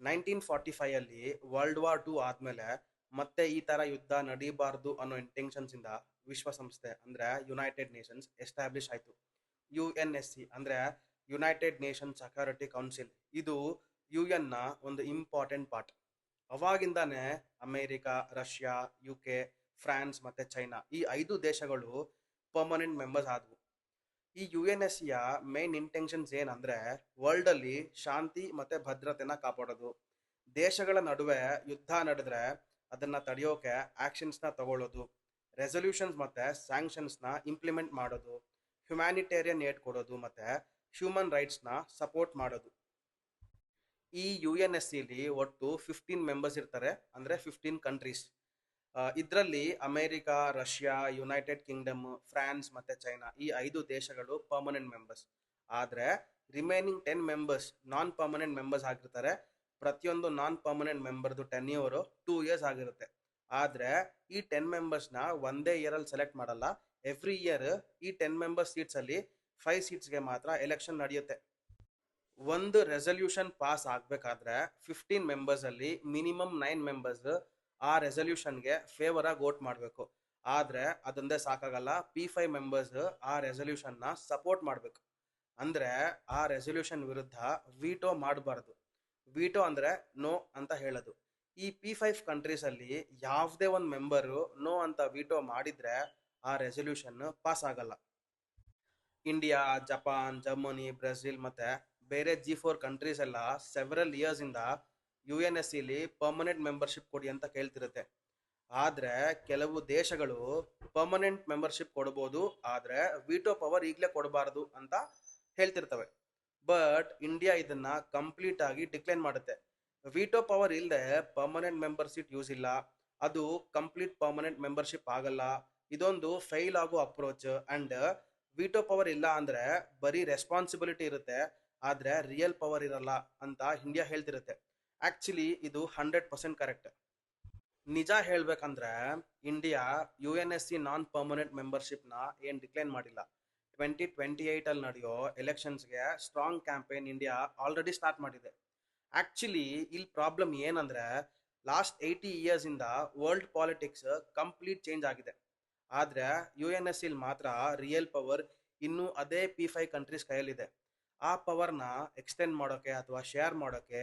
1945 ಅಲ್ಲಿ world war 2 ಆದ್ಮೇಲೆ ಮತ್ತೆ ಈ ತರ ಯುದ್ಧ ನಡೀಬಾರ್ದು ಅನ್ನೋ ಇಂಟೆನ್ಷನ್ಸ್ ಇಂದ ವಿಶ್ವಸಂಸ್ಥೆ ಅಂದ್ರೆ ಯುನೈಟೆಡ್ ನೇಷನ್ಸ್ ಎಸ್ಟಾಬ್ಲಿಷ್ ಆಯ್ತು. UNSC ಅಂದ್ರೆ ಯುನೈಟೆಡ್ ನೇಷನ್ ಸೆಕ್ಯೂರಿಟಿ ಕೌನ್ಸಿಲ್. ಇದು UN ನ ಒಂದು ಇಂಪಾರ್ಟೆಂಟ್ ಪಾರ್ಟ್. ಅವಾಗಿಂದಾನೆ ಅಮೆರಿಕ, ರಷ್ಯಾ, UK, ಫ್ರಾನ್ಸ್ ಮತ್ತೆ ಚೈನಾ ಈ 5 ದೇಶಗಳು ಪರ್ಮನೆಂಟ್ ಮೆಂಬರ್ಸ್ ಆದವು. ಈ UNSC ಯ ಮೇನ್ ಇಂಟೆನ್ಷನ್ಸ್ ಏನಂದ್ರೆ ವರ್ಲ್ಡ್ ಅಲ್ಲಿ ಶಾಂತಿ ಮತ್ತೆ ಭದ್ರತೆನ ಕಾಪಾಡೋದು, ದೇಶಗಳ ನಡುವೆ ಯುದ್ಧ ನಡೆದ್ರೆ ಅದನ್ನ ತಡೆಯೋಕೆ ಆಕ್ಷನ್ಸ್ ನ ತಗೊಳ್ಳೋದು, ರೆಸೊಲ್ಯೂಷನ್ಸ್ ಮತ್ತೆ ಸ್ಯಾಂಕ್ಷನ್ಸ್ ನ ಇಂಪ್ಲಿಮೆಂಟ್ ಮಾಡೋದು, ಹ್ಯುಮ್ಯಾನಿಟೇರಿಯನ್ ಏಡ್ ಕೊಡೋದು ಮತ್ತೆ ಹ್ಯೂಮನ್ ರೈಟ್ಸ್ ನ ಸಪೋರ್ಟ್ ಮಾಡೋದು. ಈ UNSC ಒಟ್ಟು 15 ಮೆಂಬರ್ಸ್ ಇರ್ತಾರೆ, ಅಂದ್ರೆ 15 ಕಂಟ್ರೀಸ್. ಇದರಲ್ಲಿ America, Russia, United Kingdom, France ಮತ್ತೆ ಚೈನಾ ಈ 5 ದೇಶಗಳು ಪರ್ಮನೆಂಟ್ ಮೆಂಬರ್ಸ್. ಆದ್ರೆ ರಿಮೈನಿಂಗ್ 10 ಮೆಂಬರ್ಸ್ ನಾನ್ ಪರ್ಮನೆಂಟ್ ಮೆಂಬರ್ಸ್ ಆಗಿರ್ತಾರೆ. ಪ್ರತಿಯೊಂದು ನಾನ್ ಪರ್ಮನೆಂಟ್ ಮೆಂಬರ್ದು ಟೆನ್ಯೂರ್ 2 ಇಯರ್ಸ್ ಆಗಿರುತ್ತೆ. ಆದ್ರೆ ಈ 10 ಮೆಂಬರ್ಸ್ ನ ಒಂದೇ ಇಯರ್ ಅಲ್ಲಿ ಸೆಲೆಕ್ಟ್ ಮಾಡಲ್ಲ. ಎವ್ರಿ ಇಯರ್ ಈ 10 ಮೆಂಬರ್ ಸೀಟ್ಸ್ ಅಲ್ಲಿ 5 ಸೀಟ್ಸ್ಗೆ ಮಾತ್ರ ಎಲೆಕ್ಷನ್ ನಡೆಯುತ್ತೆ. ಒಂದು ರೆಸಲ್ಯೂಷನ್ ಪಾಸ್ ಆಗ್ಬೇಕಾದ್ರೆ 15 ಮೆಂಬರ್ಸ್ ಅಲ್ಲಿ ಮಿನಿಮಮ್ 9 ಮೆಂಬರ್ಸ್ ಆ ರೆಸಲ್ಯೂಷನ್ಗೆ ಫೇವರ್ ಆಗಿ ವೋಟ್ ಮಾಡಬೇಕು. ಆದ್ರೆ ಅದೊಂದೇ ಸಾಕಾಗಲ್ಲ, P5 ಮೆಂಬರ್ಸ್ ಆ ರೆಸಲ್ಯೂಷನ್ ನ ಸಪೋರ್ಟ್ ಮಾಡಬೇಕು. ಅಂದ್ರೆ ಆ ರೆಸಲ್ಯೂಷನ್ ವಿರುದ್ಧ ವಿಟೋ ಮಾಡಬಾರ್ದು. ವಿಟೋ ಅಂದ್ರೆ ನೋ ಅಂತ ಹೇಳೋದು. ಈ P5 ಕಂಟ್ರೀಸ್ ಅಲ್ಲಿ ಯಾವುದೇ ಒಂದು ಮೆಂಬರು ನೋ ಅಂತ ವಿಟೋ ಮಾಡಿದ್ರೆ ಆ ರೆಸಲ್ಯೂಷನ್ ಪಾಸ್ ಆಗಲ್ಲ. ಇಂಡಿಯಾ, ಜಪಾನ್, ಜರ್ಮನಿ, ಬ್ರೆಜಿಲ್ ಮತ್ತೆ ಬೇರೆ G4 ಕಂಟ್ರೀಸ್ ಎಲ್ಲ ಸೆವೆರಲ್ ಇಯರ್ಸ್ ಇಂದ UNSC ಪರ್ಮನೆಂಟ್ ಮೆಂಬರ್ಶಿಪ್ ಕೊಡಿ ಅಂತ ಕೇಳ್ತಿರುತ್ತೆ. ಆದ್ರೆ ಕೆಲವು ದೇಶಗಳು ಪರ್ಮನೆಂಟ್ ಮೆಂಬರ್ಶಿಪ್ ಕೊಡಬಹುದು, ಆದ್ರೆ ವಿಟೋ ಪವರ್ ಈಗಲೇ ಕೊಡಬಾರದು ಅಂತ ಹೇಳ್ತಿರ್ತವೆ. ಬಟ್ ಇಂಡಿಯಾ ಇದನ್ನ ಕಂಪ್ಲೀಟ್ ಆಗಿ ಡಿಕ್ಲೈನ್ ಮಾಡುತ್ತೆ. ವಿಟೋ ಪವರ್ ಇಲ್ಲದೆ ಪರ್ಮನೆಂಟ್ ಮೆಂಬರ್ಶಿಪ್ ಯೂಸ್ ಇಲ್ಲ, ಅದು ಕಂಪ್ಲೀಟ್ ಪರ್ಮನೆಂಟ್ ಮೆಂಬರ್ಶಿಪ್ ಆಗಲ್ಲ, ಇದೊಂದು ಫೈಲ್ ಆಗೋ ಅಪ್ರೋಚ್. ಅಂಡ್ ವಿಟೋ ಪವರ್ ಇಲ್ಲ ಅಂದ್ರೆ ಬರೀ ರೆಸ್ಪಾನ್ಸಿಬಿಲಿಟಿ ಇರುತ್ತೆ, ಆದ್ರೆ ರಿಯಲ್ ಪವರ್ ಇರಲ್ಲ ಅಂತ ಇಂಡಿಯಾ ಹೇಳ್ತಿರುತ್ತೆ. ಆಕ್ಚುಲಿ ಇದು 100% ಕರೆಕ್ಟ್. ನಿಜ ಹೇಳ್ಬೇಕಂದ್ರೆ India UNSC non permanent membership ನ ಏನ್ ಡಿಕ್ಲೈನ್ ಮಾಡಿಲ್ಲ. 2028 ಅಲ್ಲಿ ನಡೆಯೋ ಎಲೆಕ್ಷನ್ಸ್ಗೆ strong campaign India already start ಮಾಡಿದೆ. ಆಕ್ಚುಲಿ ಇಲ್ಲಿ ಪ್ರಾಬ್ಲಮ್ ಏನಂದ್ರೆ ಲಾಸ್ಟ್ 80 ಇಯರ್ಸ್ ಇಂದ ವರ್ಲ್ಡ್ ಪಾಲಿಟಿಕ್ಸ್ ಕಂಪ್ಲೀಟ್ ಚೇಂಜ್ ಆಗಿದೆ. ಆದ್ರೆ UNSC ಮಾತ್ರ ರಿಯಲ್ ಪವರ್ ಇನ್ನು ಅದೇ P5 ಕಂಟ್ರೀಸ್ ಕೈಯಲ್ಲಿದೆ. ಆ ಪವರ್ನ ಎಕ್ಸ್ಟೆಂಡ್ ಮಾಡೋಕೆ ಅಥವಾ ಶೇರ್ ಮಾಡೋಕೆ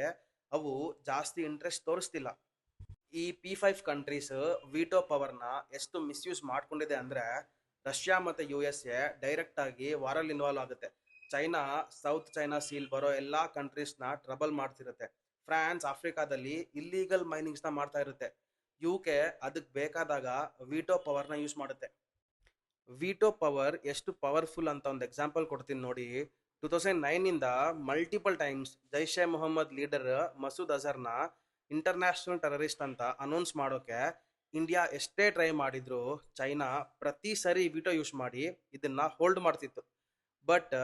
ಅವು ಜಾಸ್ತಿ ಇಂಟ್ರೆಸ್ಟ್ ತೋರಿಸ್ತಿಲ್ಲ. ಈ P5 ಕಂಟ್ರೀಸ್ ವಿಟೋ ಪವರ್ನ ಎಷ್ಟು ಮಿಸ್ಯೂಸ್ ಮಾಡ್ಕೊಂಡಿದೆ ಅಂದ್ರೆ ರಷ್ಯಾ ಮತ್ತೆ USA ಡೈರೆಕ್ಟ್ ಆಗಿ ವಾರಲ್ಲಿ ಇನ್ವಾಲ್ವ್ ಆಗುತ್ತೆ. ಚೈನಾ ಸೌತ್ ಚೈನಾ ಸೀಲ್ ಬರೋ ಎಲ್ಲಾ ಕಂಟ್ರೀಸ್ನ ಟ್ರಬಲ್ ಮಾಡ್ತಿರುತ್ತೆ. ಫ್ರಾನ್ಸ್ ಆಫ್ರಿಕಾದಲ್ಲಿ ಇಲ್ಲೀಗಲ್ ಮೈನಿಂಗ್ಸ್ನ ಮಾಡ್ತಾ ಇರುತ್ತೆ. UK ಅದಕ್ಕೆ ಬೇಕಾದಾಗ ವಿಟೋ ಪವರ್ನ ಯೂಸ್ ಮಾಡುತ್ತೆ. ವಿಟೋ ಪವರ್ ಎಷ್ಟು ಪವರ್ಫುಲ್ ಅಂತ ಒಂದು ಎಕ್ಸಾಂಪಲ್ ಕೊಡ್ತೀನಿ ನೋಡಿ. 2009 ಇಂದ multiple times Jaish e Mohammed leader Masood ಅಜರ್ನ ಇಂಟರ್ನ್ಯಾಷನಲ್ ಟೆರರಿಸ್ಟ್ ಅಂತ ಅನೌನ್ಸ್ ಮಾಡೋಕೆ ಇಂಡಿಯಾ ಎಷ್ಟೇ ಟ್ರೈ ಮಾಡಿದ್ರು ಚೈನಾ ಪ್ರತಿ ಸರಿ ವಿಟೋ ಯೂಸ್ ಮಾಡಿ ಇದನ್ನ ಹೋಲ್ಡ್ ಮಾಡ್ತಿತ್ತು. ಬಟ್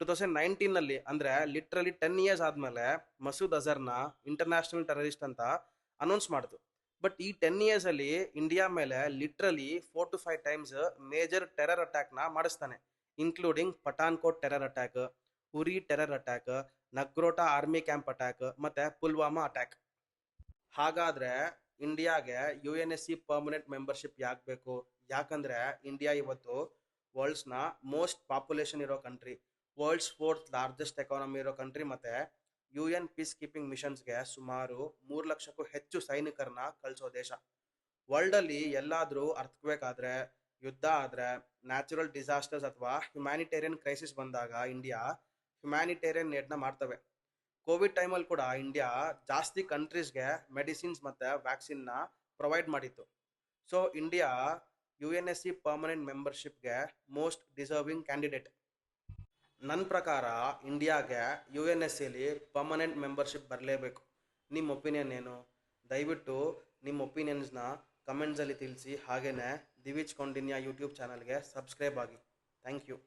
2019 ನಲ್ಲಿ ಅಂದ್ರೆ ಲಿಟ್ರಲಿ 10 ಇಯರ್ಸ್ ಆದ್ಮೇಲೆ ಮಸೂದ್ ಅಜರ್ನ ಇಂಟರ್ನ್ಯಾಷನಲ್ ಟೆರರಿಸ್ಟ್ ಅಂತ ಅನೌನ್ಸ್ ಮಾಡಿತು. ಬಟ್ ಈ 10 ಇಯರ್ಸ್ ಅಲ್ಲಿ ಇಂಡಿಯಾ ಮೇಲೆ literally 4 to 5 times major terror attack ನ ಮಾಡಿಸ್ತಾನೆ, including Pathankot terror attack, Uri terror attack, Nagrota army camp attack ಮತ್ತೆ ಪುಲ್ವಾಮಾ ಅಟ್ಯಾಕ್. ಹಾಗಾದ್ರೆ ಇಂಡಿಯಾಗೆ UNSC ಪರ್ಮನೆಂಟ್ ಮೆಂಬರ್ಶಿಪ್ ಯಾಕೆ ಬೇಕು? ಯಾಕಂದ್ರೆ ಇಂಡಿಯಾ ಇವತ್ತು ವರ್ಲ್ಡ್ಸ್ ನ ಮೋಸ್ಟ್ ಪಾಪ್ಯುಲೇಷನ್ ಇರೋ country, world's 4th largest economy ಇರೋ ಕಂಟ್ರಿ ಮತ್ತೆ UN ಪೀಸ್ ಕೀಪಿಂಗ್ ಮಿಷನ್ಸ್ಗೆ ಸುಮಾರು 3 ಲಕ್ಷಕ್ಕೂ ಹೆಚ್ಚು ಸೈನಿಕರನ್ನ ಕಳಿಸೋ ದೇಶ. ವರ್ಲ್ಡ್ ಅಲ್ಲಿ ಎಲ್ಲಾದ್ರೂ ಅರ್ಥಕ್ವೇಕ್ ಆದ್ರೆ, ಯುದ್ಧ ಆದ್ರೆ, ನ್ಯಾಚುರಲ್ ಡಿಸಾಸ್ಟರ್ಸ್ ಅಥವಾ ಹ್ಯುಮ್ಯಾನಿಟೇರಿಯನ್ ಕ್ರೈಸಿಸ್ ಬಂದಾಗ ಇಂಡಿಯಾ ಹ್ಯುಮ್ಯಾನಿಟೇರಿಯನ್ ಏಡ್ನ ಮಾಡ್ತವೆ. ಕೋವಿಡ್ ಟೈಮಲ್ಲಿ ಕೂಡ ಇಂಡಿಯಾ ಜಾಸ್ತಿ ಕಂಟ್ರೀಸ್ಗೆ ಮೆಡಿಸಿನ್ಸ್ ಮತ್ತೆ ವ್ಯಾಕ್ಸಿನ್ ನ ಪ್ರೊವೈಡ್ ಮಾಡಿತ್ತು. ಸೊ ಇಂಡಿಯಾ UNSC ಪರ್ಮನೆಂಟ್ ಮೆಂಬರ್ಶಿಪ್ಗೆ ಮೋಸ್ಟ್ ಡಿಸರ್ವಿಂಗ್ ಕ್ಯಾಂಡಿಡೇಟ್. ನನ್ನ ಪ್ರಕಾರ ಇಂಡಿಯಾಗೆ UNSC ಪರ್ಮನೆಂಟ್ ಮೆಂಬರ್ಶಿಪ್ ಬರಲೇಬೇಕು. ನಿಮ್ಮ ಒಪಿನಿಯನ್ ಏನು? ದಯವಿಟ್ಟು ನಿಮ್ಮ ಒಪಿನಿಯನ್ಸ್ನ ಕಮೆಂಟ್ಸಲ್ಲಿ ತಿಳಿಸಿ. ಹಾಗೆಯೇ ದಿವಿಜ್ ಕೌಂಡಿನ್ಯ ಯೂಟ್ಯೂಬ್ ಚಾನಲ್ಗೆ ಸಬ್ಸ್ಕ್ರೈಬ್ ಆಗಿ. Thank you.